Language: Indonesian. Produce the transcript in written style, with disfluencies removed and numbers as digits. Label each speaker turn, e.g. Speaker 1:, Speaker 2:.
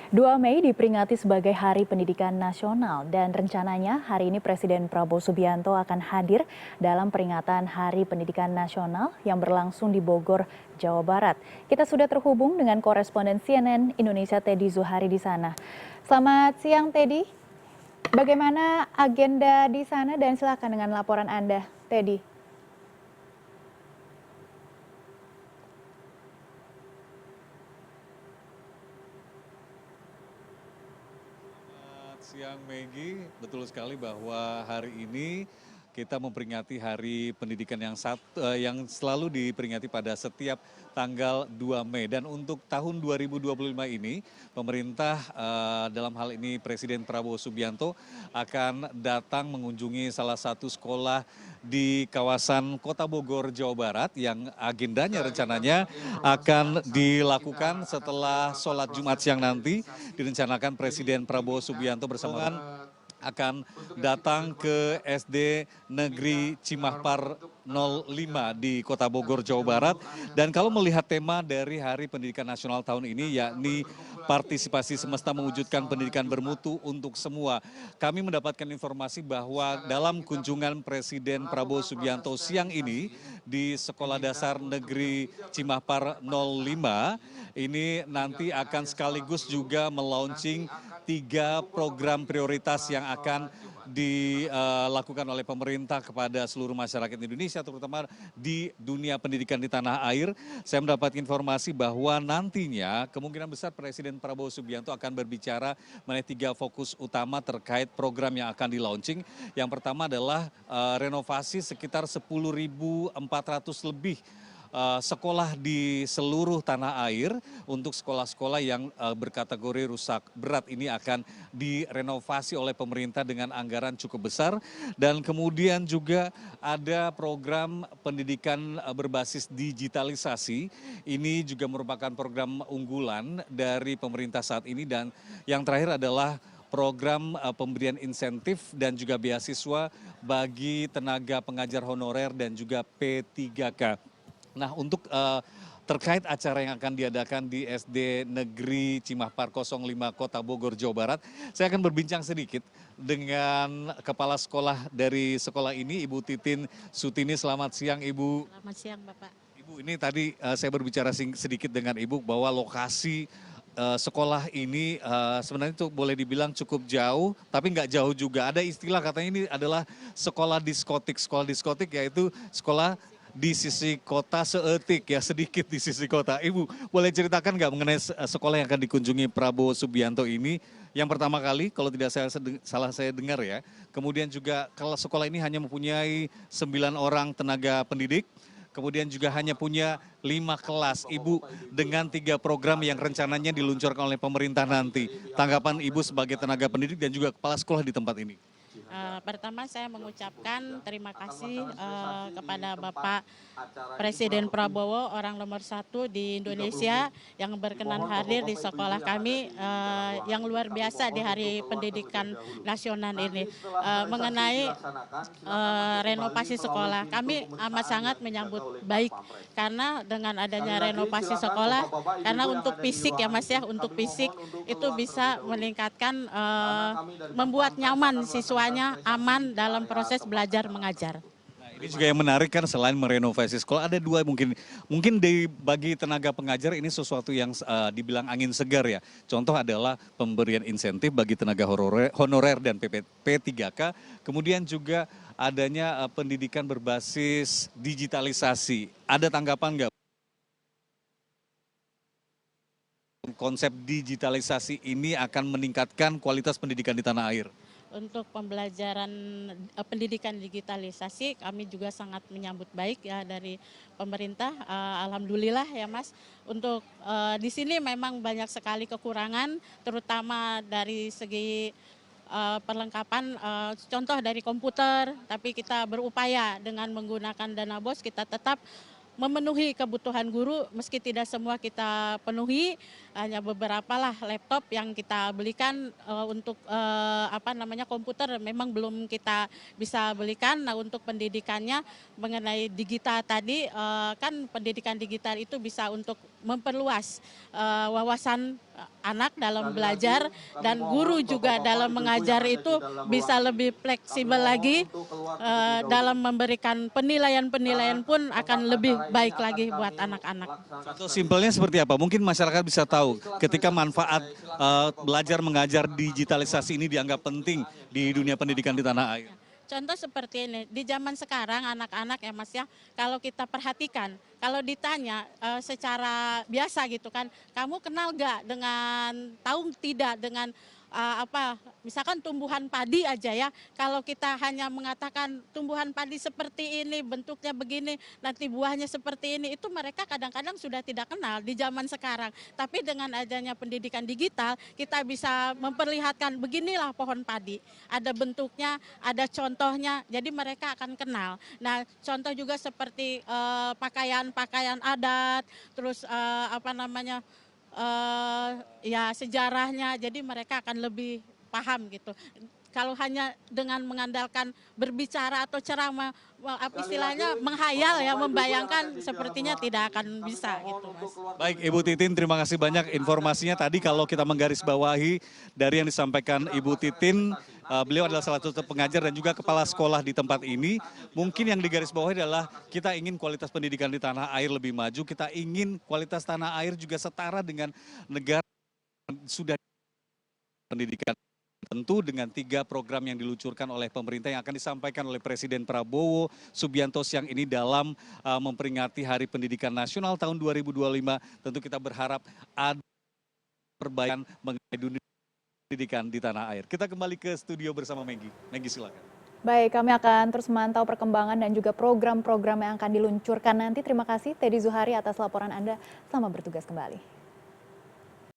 Speaker 1: 2 Mei diperingati sebagai Hari Pendidikan Nasional dan rencananya hari ini Presiden Prabowo Subianto akan hadir dalam peringatan Hari Pendidikan Nasional yang berlangsung di Bogor, Jawa Barat. Kita sudah terhubung dengan koresponden CNN Indonesia Teddy Zuhari di sana. Selamat siang Teddy, bagaimana agenda di sana dan silakan dengan laporan Anda, Teddy.
Speaker 2: Siang Maggie, betul sekali bahwa hari ini kita memperingati Hari Pendidikan yang selalu diperingati pada setiap tanggal 2 Mei. Dan untuk tahun 2025 ini, pemerintah dalam hal ini Presiden Prabowo Subianto akan datang mengunjungi salah satu sekolah di kawasan Kota Bogor, Jawa Barat yang agendanya rencananya akan dilakukan setelah sholat Jumat siang nanti. Direncanakan Presiden Prabowo Subianto bersama akan datang ke SD Negeri Cimahpar 05 di Kota Bogor, Jawa Barat. Dan kalau melihat tema dari Hari Pendidikan Nasional tahun ini, yakni partisipasi semesta mewujudkan pendidikan bermutu untuk semua. Kami mendapatkan informasi bahwa dalam kunjungan Presiden Prabowo Subianto siang ini di Sekolah Dasar Negeri Cimahpar 05, ini nanti akan sekaligus juga melaunching 3 program prioritas yang akan dilakukan oleh pemerintah kepada seluruh masyarakat Indonesia, terutama di dunia pendidikan di tanah air. Saya mendapat informasi bahwa nantinya kemungkinan besar Presiden Prabowo Subianto akan berbicara mengenai 3 fokus utama terkait program yang akan di-launching. Yang pertama adalah renovasi sekitar 10.400 lebih sekolah di seluruh tanah air. Untuk sekolah-sekolah yang berkategori rusak berat ini akan direnovasi oleh pemerintah dengan anggaran cukup besar. Dan kemudian juga ada program pendidikan berbasis digitalisasi. Ini juga merupakan program unggulan dari pemerintah saat ini. Dan yang terakhir adalah program pemberian insentif dan juga beasiswa bagi tenaga pengajar honorer dan juga P3K. Nah, untuk terkait acara yang akan diadakan di SD Negeri Cimahpar 05 Kota Bogor, Jawa Barat, saya akan berbincang sedikit dengan kepala sekolah dari sekolah ini, Ibu Titin Sutini. Selamat siang, Ibu.
Speaker 3: Selamat siang, Bapak.
Speaker 2: Ibu, ini tadi saya berbicara sedikit dengan Ibu bahwa lokasi sekolah ini sebenarnya itu boleh dibilang cukup jauh, tapi nggak jauh juga. Ada istilah katanya ini adalah sekolah diskotik. Sekolah diskotik yaitu sekolah di sisi kota seetik ya, sedikit di sisi kota. Ibu, boleh ceritakan nggak mengenai sekolah yang akan dikunjungi Prabowo Subianto ini? Yang pertama kali, kalau tidak salah saya dengar ya. Kemudian juga kalau sekolah ini hanya mempunyai 9 orang tenaga pendidik. Kemudian juga hanya punya 5 kelas. Ibu, dengan 3 program yang rencananya diluncurkan oleh pemerintah nanti. Tanggapan Ibu sebagai tenaga pendidik dan juga kepala sekolah di tempat ini.
Speaker 3: Pertama saya mengucapkan terima kasih kepada Bapak Presiden Prabowo, orang nomor 1 di Indonesia yang berkenan hadir di sekolah kami yang luar biasa di Hari Pendidikan Nasional ini. Mengenai renovasi sekolah, kami amat sangat menyambut baik karena dengan adanya renovasi sekolah, karena untuk fisik ya Mas ya, untuk fisik itu bisa meningkatkan, membuat nyaman siswanya, aman dalam proses belajar mengajar.
Speaker 2: Nah, ini juga yang menarik kan, selain merenovasi sekolah ada 2 mungkin bagi tenaga pengajar ini sesuatu yang dibilang angin segar ya. Contoh adalah pemberian insentif bagi tenaga honorer dan P3K. Kemudian juga adanya pendidikan berbasis digitalisasi. Ada tanggapan nggak? Konsep digitalisasi ini akan meningkatkan kualitas pendidikan di tanah air.
Speaker 3: Untuk pembelajaran pendidikan digitalisasi kami juga sangat menyambut baik ya dari pemerintah, alhamdulillah ya Mas. Untuk di sini memang banyak sekali kekurangan, terutama dari segi perlengkapan, contoh dari komputer, tapi kita berupaya dengan menggunakan dana BOS kita tetap memenuhi kebutuhan guru, meski tidak semua kita penuhi, hanya beberapa lah laptop yang kita belikan untuk komputer memang belum kita bisa belikan. Nah, untuk pendidikannya mengenai digital tadi, kan pendidikan digital itu bisa untuk memperluas wawasan anak dalam belajar dan guru juga dalam mengajar itu bisa lebih fleksibel lagi dalam memberikan penilaian-penilaian pun akan lebih baik lagi buat anak-anak.
Speaker 2: Contoh simpelnya seperti apa? Mungkin masyarakat bisa tahu ketika manfaat belajar mengajar digitalisasi ini dianggap penting di dunia pendidikan di tanah air.
Speaker 3: Contoh seperti ini, di zaman sekarang anak-anak ya Mas ya, kalau kita perhatikan, kalau ditanya secara biasa gitu kan, kamu kenal gak dengan, tahu tidak dengan misalkan tumbuhan padi aja ya, kalau kita hanya mengatakan tumbuhan padi seperti ini, bentuknya begini, nanti buahnya seperti ini, itu mereka kadang-kadang sudah tidak kenal di zaman sekarang. Tapi dengan adanya pendidikan digital, kita bisa memperlihatkan beginilah pohon padi, ada bentuknya, ada contohnya, jadi mereka akan kenal. Nah, contoh juga seperti pakaian-pakaian adat, terus ya sejarahnya, jadi mereka akan lebih paham gitu. Kalau hanya dengan mengandalkan berbicara atau ceramah, istilahnya menghayal ya, membayangkan, sepertinya tidak akan bisa gitu Mas.
Speaker 2: Baik Ibu Titin, terima kasih banyak informasinya tadi. Kalau kita menggarisbawahi dari yang disampaikan Ibu Titin, beliau adalah salah satu pengajar dan juga kepala sekolah di tempat ini. Mungkin yang digarisbawahi adalah kita ingin kualitas pendidikan di tanah air lebih maju, kita ingin kualitas tanah air juga setara dengan negara yang sudah pendidikan. Tentu dengan 3 program yang diluncurkan oleh pemerintah yang akan disampaikan oleh Presiden Prabowo Subianto siang ini dalam memperingati Hari Pendidikan Nasional tahun 2025. Tentu kita berharap ada perbaikan mengenai dunia pendidikan di tanah air. Kita kembali ke studio bersama Maggie. Maggie silakan.
Speaker 1: Baik, kami akan terus memantau perkembangan dan juga program-program yang akan diluncurkan nanti. Terima kasih Teddy Zuhari atas laporan Anda. Selamat bertugas kembali.